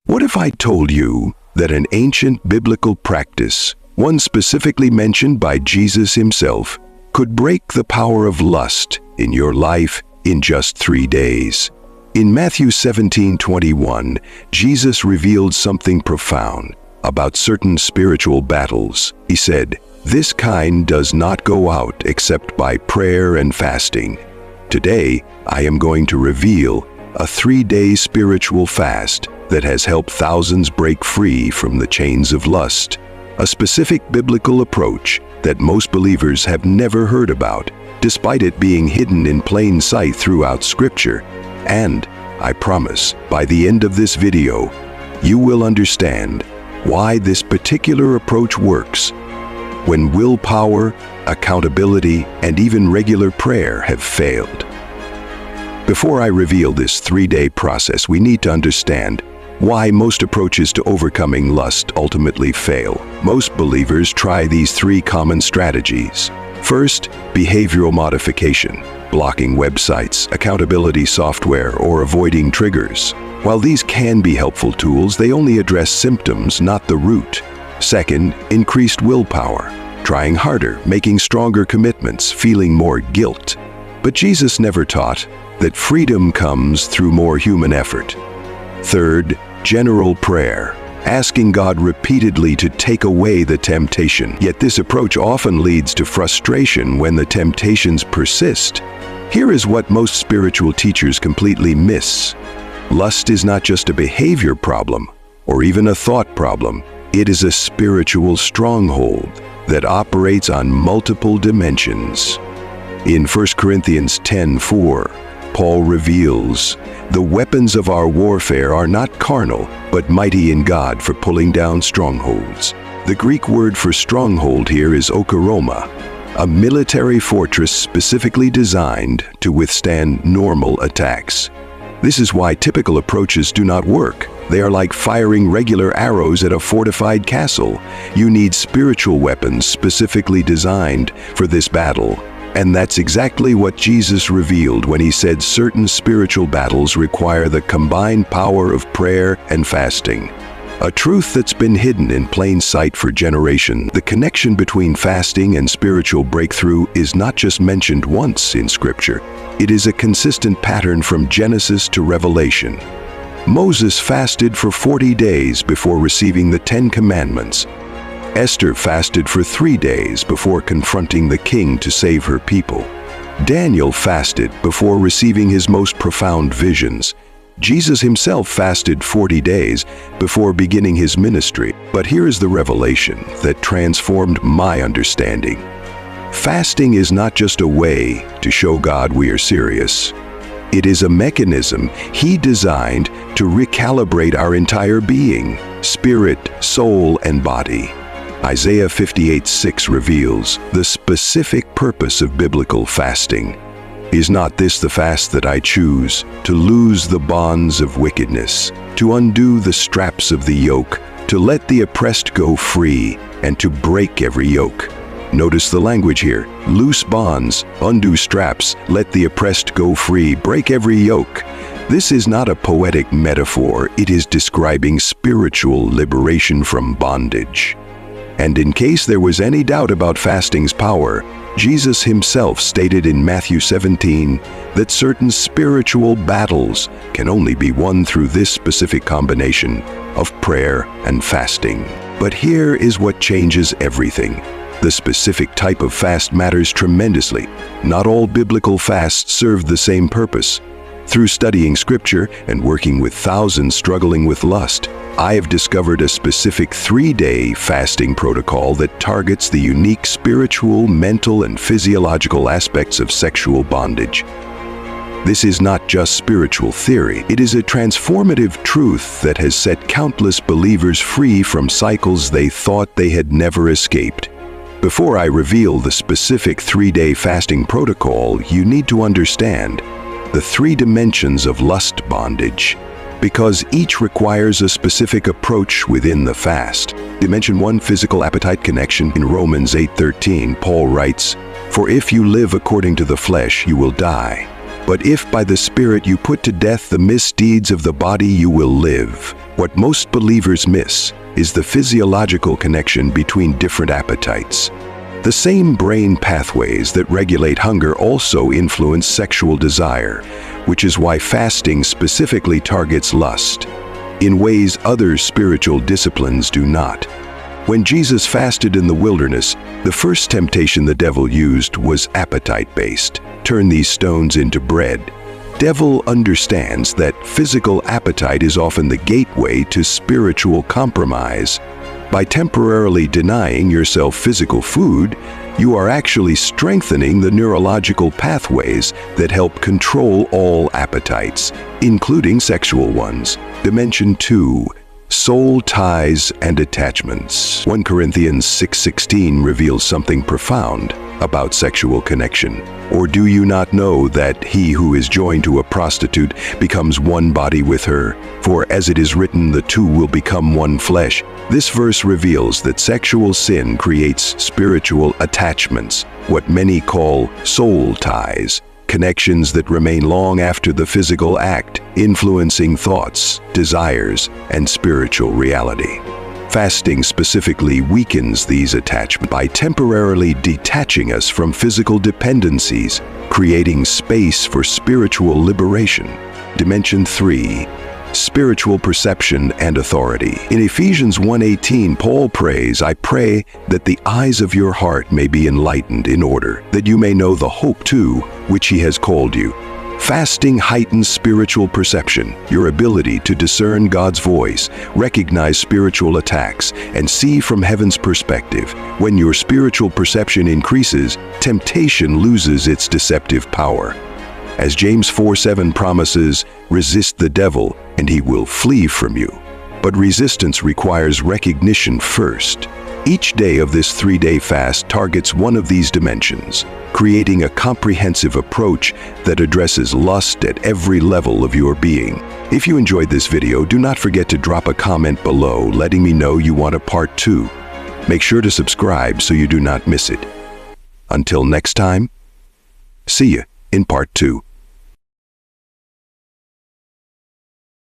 What if I told you that an ancient biblical practice, one specifically mentioned by Jesus himself, could break the power of lust in your life in just 3 days? In Matthew 17:21, Jesus revealed something profound about certain spiritual battles. He said, "This kind does not go out except by prayer and fasting." Today, I am going to reveal a 3-day spiritual fast that has helped thousands break free from the chains of lust. A specific biblical approach that most believers have never heard about, despite it being hidden in plain sight throughout Scripture. And, I promise, by the end of this video, you will understand why this particular approach works when willpower, accountability, and even regular prayer have failed. Before I reveal this 3-day process, we need to understand why most approaches to overcoming lust ultimately fail. Most believers try these 3 common strategies. First, behavioral modification, blocking websites, accountability software, or avoiding triggers. While these can be helpful tools, they only address symptoms, not the root. Second, increased willpower, trying harder, making stronger commitments, feeling more guilt. But Jesus never taught that freedom comes through more human effort. Third, general prayer, asking God repeatedly to take away the temptation. Yet this approach often leads to frustration when the temptations persist. Here is what most spiritual teachers completely miss. Lust is not just a behavior problem or even a thought problem. It is a spiritual stronghold that operates on multiple dimensions. In 1 Corinthians 10:4, Paul reveals, "The weapons of our warfare are not carnal, but mighty in God for pulling down strongholds." The Greek word for stronghold here is okoroma, a military fortress specifically designed to withstand normal attacks. This is why typical approaches do not work. They are like firing regular arrows at a fortified castle. You need spiritual weapons specifically designed for this battle. And that's exactly what Jesus revealed when he said certain spiritual battles require the combined power of prayer and fasting. A truth that's been hidden in plain sight for generations. The connection between fasting and spiritual breakthrough is not just mentioned once in Scripture. It is a consistent pattern from Genesis to Revelation. Moses fasted for 40 days before receiving the 10 Commandments. Esther fasted for 3 days before confronting the king to save her people. Daniel fasted before receiving his most profound visions. Jesus himself fasted 40 days before beginning his ministry. But here is the revelation that transformed my understanding. Fasting is not just a way to show God we are serious. It is a mechanism he designed to recalibrate our entire being, spirit, soul, and body. Isaiah 58:6 reveals the specific purpose of biblical fasting. Is not this the fast that I choose, to loose the bonds of wickedness, to undo the straps of the yoke, to let the oppressed go free, and to break every yoke? Notice the language here. Loose bonds, undo straps, let the oppressed go free, break every yoke. This is not a poetic metaphor. It is describing spiritual liberation from bondage. And in case there was any doubt about fasting's power, Jesus himself stated in Matthew 17 that certain spiritual battles can only be won through this specific combination of prayer and fasting. But here is what changes everything. The specific type of fast matters tremendously. Not all biblical fasts serve the same purpose. Through studying Scripture and working with thousands struggling with lust, I have discovered a specific 3-day fasting protocol that targets the unique spiritual, mental, and physiological aspects of sexual bondage. This is not just spiritual theory. It is a transformative truth that has set countless believers free from cycles they thought they had never escaped. Before I reveal the specific 3-day fasting protocol, you need to understand the 3 dimensions of lust bondage, because each requires a specific approach within the fast. Dimension 1, physical appetite connection. In Romans 8:13, Paul writes, "For if you live according to the flesh, you will die. But if by the Spirit you put to death the misdeeds of the body, you will live. What most believers miss is the physiological connection between different appetites. The same brain pathways that regulate hunger also influence sexual desire, which is why fasting specifically targets lust, in ways other spiritual disciplines do not. When Jesus fasted in the wilderness, the first temptation the devil used was appetite-based. Turn these stones into bread. Devil understands that physical appetite is often the gateway to spiritual compromise. By temporarily denying yourself physical food, you are actually strengthening the neurological pathways that help control all appetites, including sexual ones. Dimension 2. Soul ties and attachments. 1 Corinthians 6:16 reveals something profound about sexual connection. Or do you not know that he who is joined to a prostitute becomes one body with her? For as it is written, the two will become one flesh. This verse reveals that sexual sin creates spiritual attachments, what many call soul ties, connections that remain long after the physical act, influencing thoughts, desires, and spiritual reality. Fasting specifically weakens these attachments by temporarily detaching us from physical dependencies, creating space for spiritual liberation. Dimension 3. Spiritual perception and authority. In Ephesians 1:18, Paul prays, "I pray that the eyes of your heart may be enlightened in order that you may know the hope to which he has called you." Fasting heightens spiritual perception, your ability to discern God's voice, recognize spiritual attacks, and see from heaven's perspective. When your spiritual perception increases, temptation loses its deceptive power. As James 4:7 promises, resist the devil, and he will flee from you. But resistance requires recognition first. Each day of this 3-day fast targets one of these dimensions, creating a comprehensive approach that addresses lust at every level of your being. If you enjoyed this video, do not forget to drop a comment below letting me know you want a part 2. Make sure to subscribe so you do not miss it. Until next time, see you in part 2.